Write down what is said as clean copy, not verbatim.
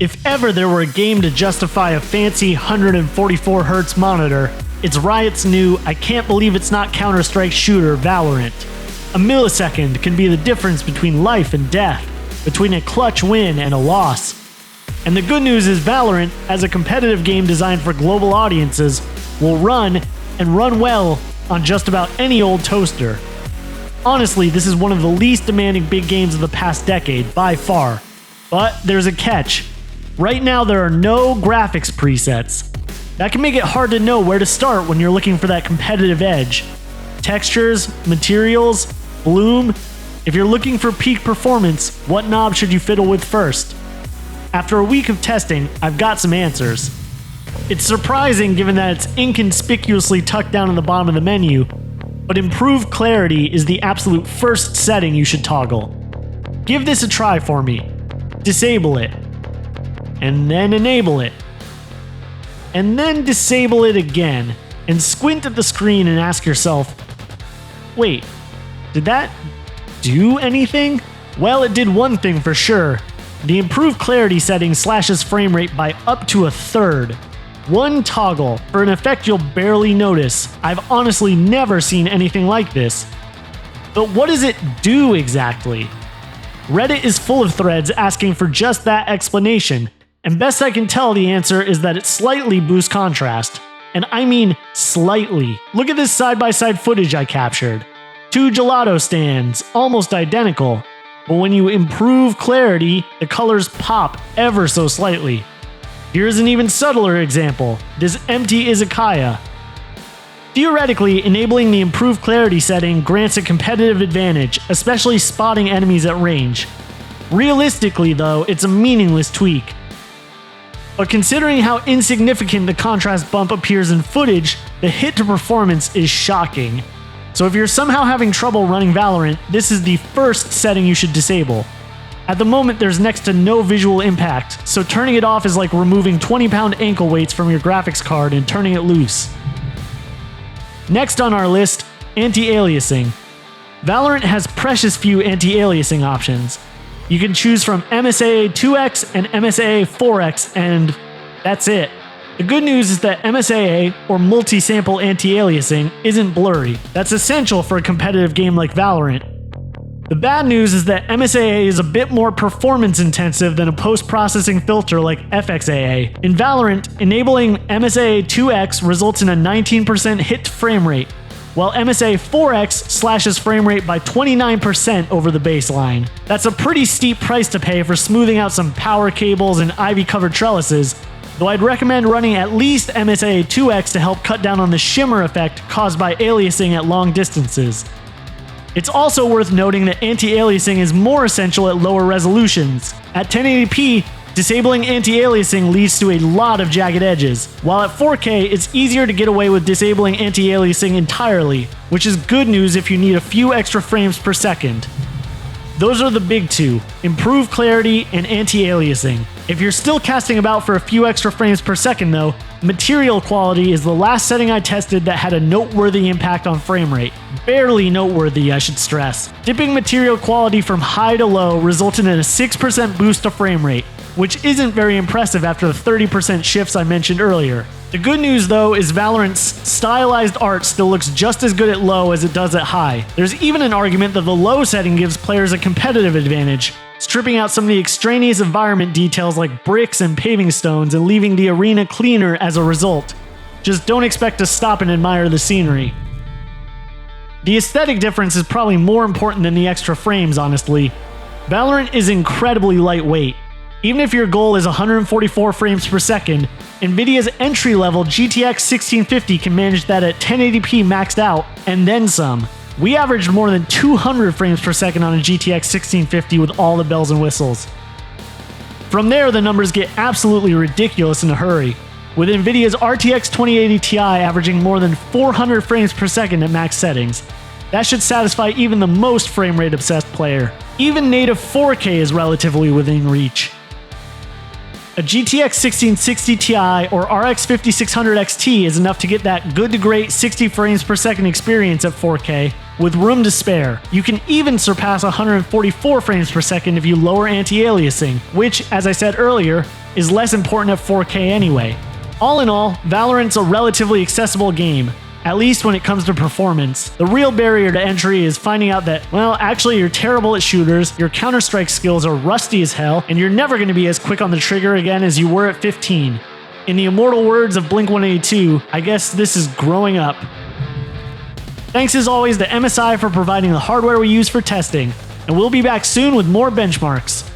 If ever there were a game to justify a fancy 144Hz monitor, it's Riot's new I can't believe it's not Counter-Strike shooter Valorant. A millisecond can be the difference between life and death, between a clutch win and a loss. And the good news is Valorant, as a competitive game designed for global audiences, will run, and run well, on just about any old toaster. Honestly, this is one of the least demanding big games of the past decade, by far. But there's a catch. Right now there are no graphics presets. That can make it hard to know where to start when you're looking for that competitive edge. Textures, materials, bloom. If you're looking for peak performance, what knob should you fiddle with first? After a week of testing, I've got some answers. It's surprising given that it's inconspicuously tucked down in the bottom of the menu, but improved clarity is the absolute first setting you should toggle. Give this a try for me. Disable it. And then enable it. And then disable it again, and squint at the screen and ask yourself, wait, did that do anything? Well, it did one thing for sure. The improved clarity setting slashes frame rate by up to a third. One toggle for an effect you'll barely notice. I've honestly never seen anything like this. But what does it do exactly? Reddit is full of threads asking for just that explanation, and best I can tell the answer is that it slightly boosts contrast. And I mean slightly. Look at this side-by-side footage I captured. Two gelato stands, almost identical, but when you improve clarity, the colors pop ever so slightly. Here's an even subtler example, this empty izakaya. Theoretically, enabling the improved clarity setting grants a competitive advantage, especially spotting enemies at range. Realistically though, it's a meaningless tweak. But considering how insignificant the contrast bump appears in footage, the hit to performance is shocking. So if you're somehow having trouble running Valorant, this is the first setting you should disable. At the moment, there's next to no visual impact, so turning it off is like removing 20-pound ankle weights from your graphics card and turning it loose. Next on our list, anti-aliasing. Valorant has precious few anti-aliasing options. You can choose from MSAA 2x and MSAA 4x, and that's it. The good news is that MSAA, or multi-sample anti-aliasing, isn't blurry. That's essential for a competitive game like Valorant. The bad news is that MSAA is a bit more performance-intensive than a post-processing filter like FXAA. In Valorant, enabling MSAA 2x results in a 19% hit frame rate, while MSAA 4x slashes frame rate by 29% over the baseline. That's a pretty steep price to pay for smoothing out some power cables and ivy-covered trellises, though I'd recommend running at least MSAA 2x to help cut down on the shimmer effect caused by aliasing at long distances. It's also worth noting that anti-aliasing is more essential at lower resolutions. At 1080p, disabling anti-aliasing leads to a lot of jagged edges, while at 4K it's easier to get away with disabling anti-aliasing entirely, which is good news if you need a few extra frames per second. Those are the big two, improved clarity and anti-aliasing. If you're still casting about for a few extra frames per second though, material quality is the last setting I tested that had a noteworthy impact on frame rate. Barely noteworthy, I should stress. Dipping material quality from high to low resulted in a 6% boost to frame rate, which isn't very impressive after the 30% shifts I mentioned earlier. The good news though is Valorant's stylized art still looks just as good at low as it does at high. There's even an argument that the low setting gives players a competitive advantage, stripping out some of the extraneous environment details like bricks and paving stones and leaving the arena cleaner as a result. Just don't expect to stop and admire the scenery. The aesthetic difference is probably more important than the extra frames, honestly. Valorant is incredibly lightweight. Even if your goal is 144 frames per second, Nvidia's entry-level GTX 1650 can manage that at 1080p maxed out, and then some. We averaged more than 200 frames per second on a GTX 1650 with all the bells and whistles. From there, the numbers get absolutely ridiculous in a hurry, with Nvidia's RTX 2080 Ti averaging more than 400 frames per second at max settings. That should satisfy even the most frame rate obsessed player. Even native 4K is relatively within reach. A GTX 1660 Ti or RX 5600 XT is enough to get that good to great 60 frames per second experience at 4K, with room to spare. You can even surpass 144 frames per second if you lower anti-aliasing, which, as I said earlier, is less important at 4K anyway. All in all, Valorant's a relatively accessible game, at least when it comes to performance. The real barrier to entry is finding out that, well, actually you're terrible at shooters, your Counter-Strike skills are rusty as hell, and you're never going to be as quick on the trigger again as you were at 15. In the immortal words of Blink-182, I guess this is growing up. Thanks as always to MSI for providing the hardware we use for testing, and we'll be back soon with more benchmarks.